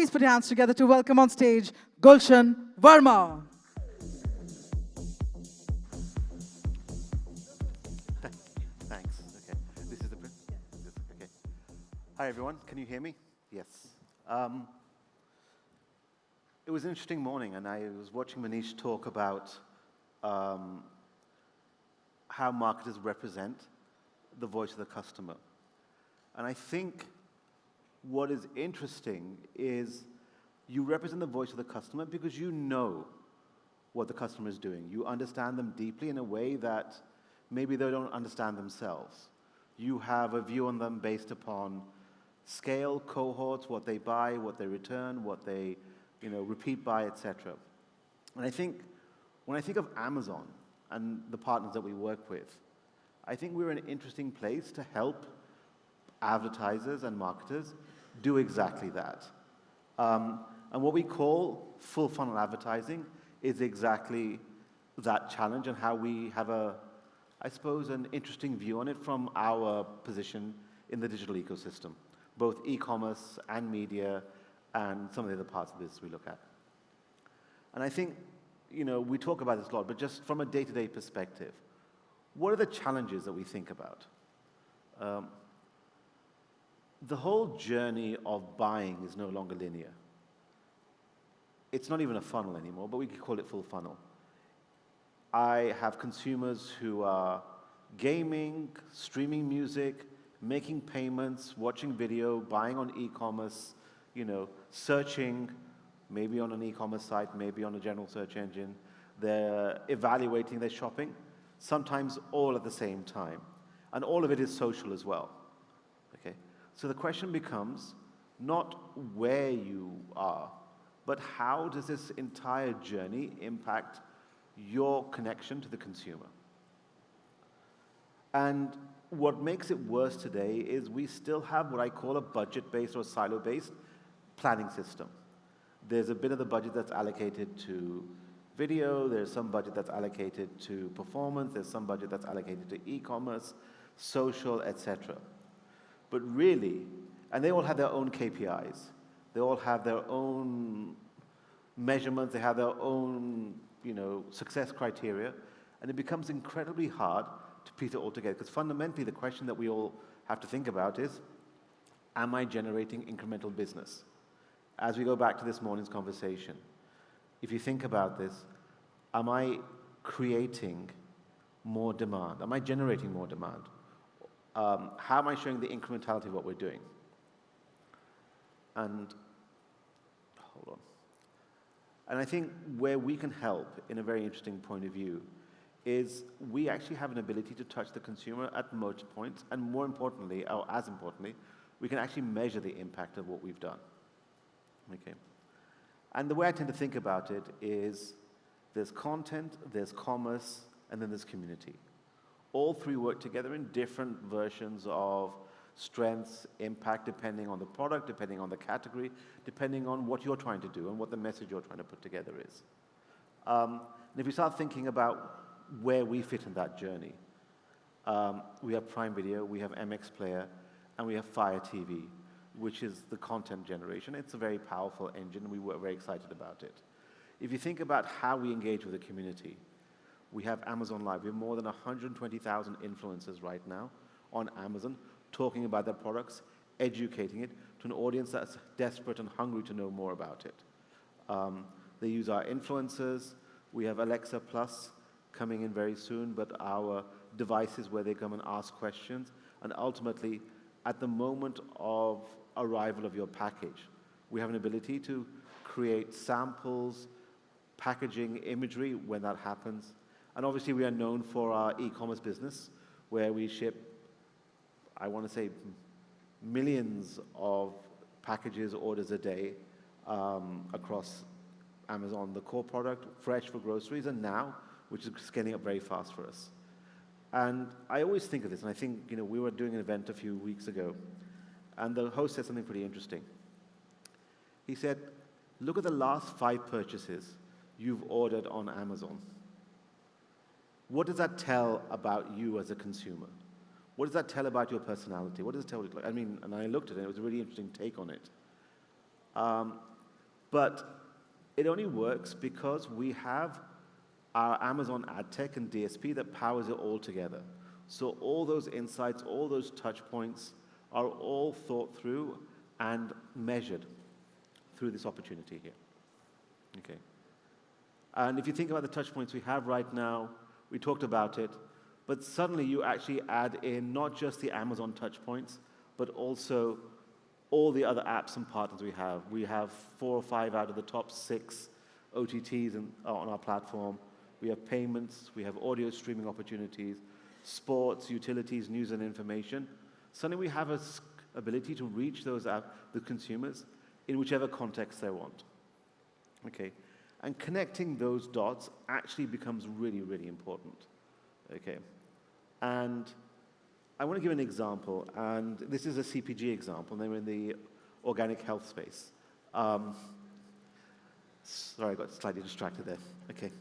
please put your hands together to welcome on stage Gulshan Verma. Thanks. Okay. This is the okay. Hi everyone. Can you hear me? Yes. It was an interesting morning, and I was watching Manish talk about how marketers represent the voice of the customer. And I think what is interesting is you represent the voice of the customer because you know what the customer is doing. You understand them deeply in a way that maybe they don't understand themselves. You have a view on them based upon scale, cohorts, what they buy, what they return, what they repeat buy, etc. And I think when I think of Amazon and the partners that we work with, I think we're in an interesting place to help advertisers and marketers do exactly that. And what we call full funnel advertising is exactly that challenge, and how we have I suppose, an interesting view on it from our position in the digital ecosystem, both e-commerce and media and some of the other parts of this we look at. And I think, we talk about this a lot, but just from a day-to-day perspective, what are the challenges that we think about? The whole journey of buying is no longer linear. It's not even a funnel anymore, but we could call it full funnel. I have consumers who are gaming, streaming music, making payments, watching video, buying on e-commerce, searching, maybe on an e-commerce site, maybe on a general search engine. They're evaluating their shopping, sometimes all at the same time. And all of it is social as well. Okay? So the question becomes not where you are, but how does this entire journey impact your connection to the consumer? And what makes it worse today is we still have what I call a budget-based or silo-based planning system. There's a bit of the budget that's allocated to video, there's some budget that's allocated to performance, there's some budget that's allocated to e-commerce, social, etc. But really, and they all have their own KPIs, they all have their own measurements, they have their own success criteria, and it becomes incredibly hard to piece it all together. Because fundamentally, the question that we all have to think about is, am I generating incremental business? As we go back to this morning's conversation, if you think about this, am I creating more demand? Am I generating more demand? How am I showing the incrementality of what we're doing? And hold on. And I think where we can help in a very interesting point of view is we actually have an ability to touch the consumer at most points, and more importantly, or as importantly, we can actually measure the impact of what we've done. Okay. And the way I tend to think about it is there's content, there's commerce, and then there's community. All three work together in different versions of strengths, impact, depending on the product, depending on the category, depending on what you're trying to do and what the message you're trying to put together is. And if you start thinking about where we fit in that journey, we have Prime Video, we have MX Player, and we have Fire TV, which is the content generation. It's a very powerful engine, and we were very excited about it. If you think about how we engage with the community, we have Amazon Live. We have more than 120,000 influencers right now on Amazon talking about their products, educating it to an audience that's desperate and hungry to know more about it. They use our influencers. We have Alexa Plus coming in very soon, but our devices where they come and ask questions. And ultimately, at the moment of arrival of your package, we have an ability to create samples, packaging, imagery when that happens. And obviously, we are known for our e-commerce business, where we ship, I want to say, millions of packages, orders a day across Amazon, the core product, fresh for groceries, and now, which is scaling up very fast for us. And I always think of this, and I think, we were doing an event a few weeks ago, and the host said something pretty interesting. He said, look at the last 5 purchases you've ordered on Amazon. What does that tell about you as a consumer? What does that tell about your personality? What does it tell you? And I looked at it, it was a really interesting take on it. But it only works because we have our Amazon ad tech and DSP that powers it all together. So all those insights, all those touch points are all thought through and measured through this opportunity here. Okay. And if you think about the touch points we have right now, we talked about it, but suddenly you actually add in not just the Amazon touch points, but also all the other apps and partners we have. We have 4 or 5 out of the top 6 OTTs on our platform. We have payments, we have audio streaming opportunities, sports, utilities, news and information. Suddenly we have an ability to reach the consumers in whichever context they want. Okay. And connecting those dots actually becomes really, really important. Okay. And I want to give an example, and this is a CPG example, and they were in the organic health space. Sorry, I got slightly distracted there. Okay.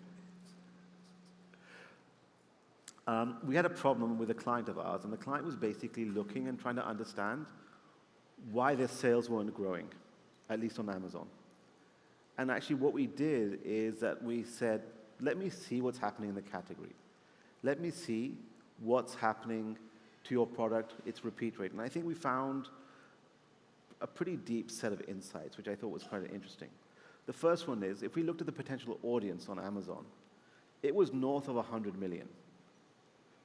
We had a problem with a client of ours, and the client was basically looking and trying to understand why their sales weren't growing, at least on Amazon. And actually what we did is that we said, let me see what's happening in the category. Let me see what's happening to your product, its repeat rate. And I think we found a pretty deep set of insights, which I thought was quite interesting. The first one is, if we looked at the potential audience on Amazon, it was north of 100 million.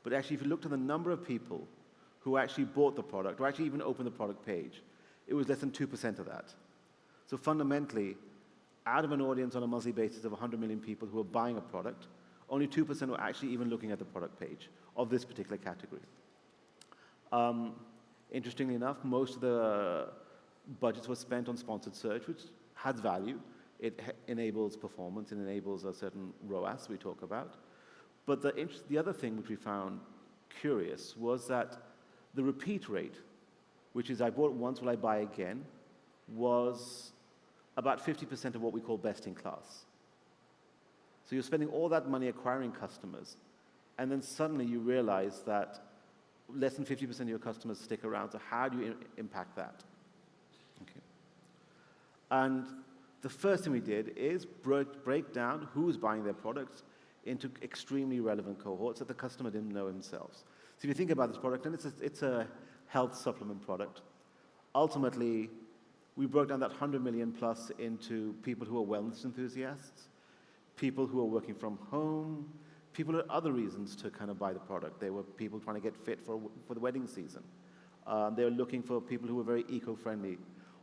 But actually, if you looked at the number of people who actually bought the product, or actually even opened the product page, it was less than 2% of that. So fundamentally, out of an audience on a monthly basis of 100 million people who are buying a product, only 2% were actually even looking at the product page of this particular category. Interestingly enough, most of the budgets were spent on sponsored search, which has value. It enables performance, it enables a certain ROAS we talk about. But the other thing which we found curious was that the repeat rate, which is I bought once, will I buy again, was about 50% of what we call best in class. So you're spending all that money acquiring customers, and then suddenly you realize that less than 50% of your customers stick around. So how do you impact that? Okay. And the first thing we did is break down who's buying their products into extremely relevant cohorts that the customer didn't know themselves. So if you think about this product, and it's a health supplement product, ultimately, we broke down that 100 million plus into people who are wellness enthusiasts, people who are working from home, people had other reasons to kind of buy the product. They were people trying to get fit for the wedding season. They were looking for people who were very eco-friendly.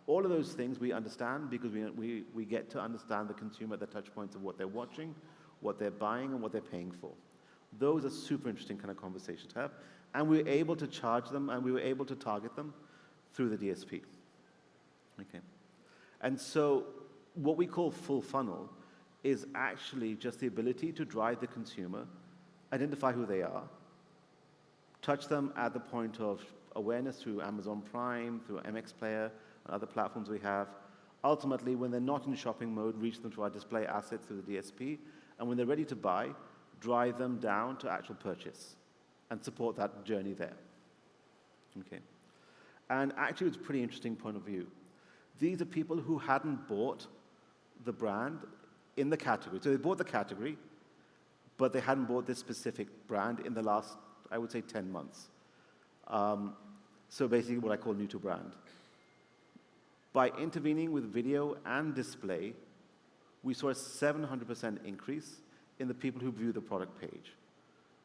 All of those things we understand because we get to understand the consumer at the touch points of what they're watching, what they're buying, and what they're paying for. Those are super interesting kind of conversations to have. And we were able to charge them, and we were able to target them through the DSP. Okay. And so what we call full funnel is actually just the ability to drive the consumer, identify who they are, touch them at the point of awareness through Amazon Prime, through MX Player, and other platforms we have. Ultimately, when they're not in shopping mode, reach them through our display assets through the DSP, and when they're ready to buy, drive them down to actual purchase and support that journey there. Okay. And actually, it's a pretty interesting point of view. These are people who hadn't bought the brand in the category. So they bought the category, but they hadn't bought this specific brand in the last, I would say, 10 months. So basically what I call new to brand. By intervening with video and display, we saw a 700% increase in the people who view the product page.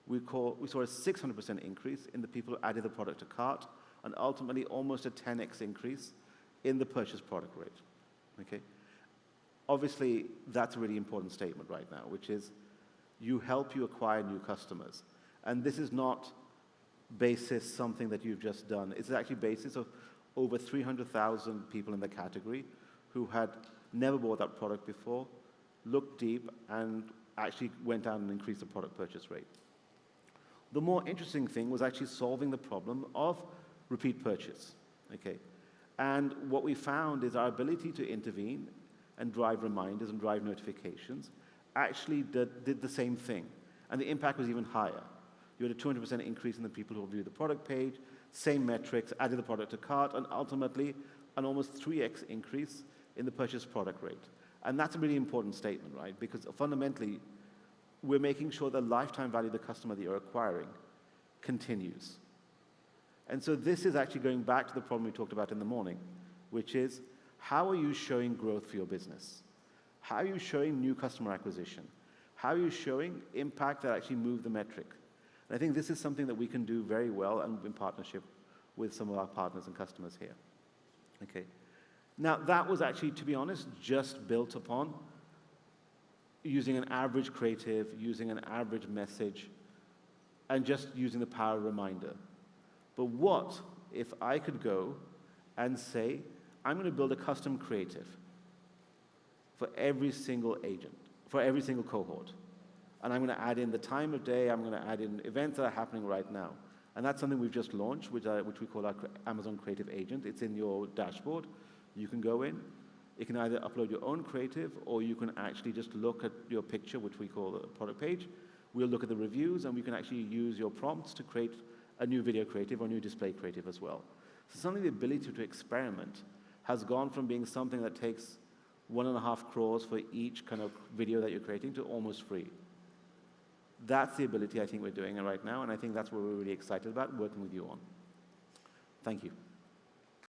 We saw a 600% increase in the people who added the product to cart, and ultimately almost a 10x increase in the purchase product rate. Okay? Obviously, that's a really important statement right now, which is you acquire new customers. And this is not basis something that you've just done. It's actually basis of over 300,000 people in the category who had never bought that product before, looked deep, and actually went down and increased the product purchase rate. The more interesting thing was actually solving the problem of repeat purchase. Okay? And what we found is our ability to intervene and drive reminders and drive notifications actually did the same thing. And the impact was even higher. You had a 200% increase in the people who viewed the product page, same metrics, added the product to cart, and ultimately an almost 3x increase in the purchase product rate. And that's a really important statement, right? Because fundamentally, we're making sure the lifetime value of the customer that you're acquiring continues. And so this is actually going back to the problem we talked about in the morning, which is, how are you showing growth for your business? How are you showing new customer acquisition? How are you showing impact that actually move the metric? And I think this is something that we can do very well and in partnership with some of our partners and customers here. Okay. Now, that was actually, to be honest, just built upon using an average creative, using an average message, and just using the power reminder. But what if I could go and say, I'm going to build a custom creative for every single agent, for every single cohort. And I'm going to add in the time of day, I'm going to add in events that are happening right now. And that's something we've just launched, which we call our Amazon Creative Agent. It's in your dashboard. You can go in. You can either upload your own creative, or you can actually just look at your picture, which we call a product page. We'll look at the reviews, and we can actually use your prompts to create a new video creative or new display creative as well. So suddenly the ability to experiment has gone from being something that takes 1.5 crores for each kind of video that you're creating to almost free. That's the ability I think we're doing right now, and I think that's what we're really excited about working with you on. Thank you.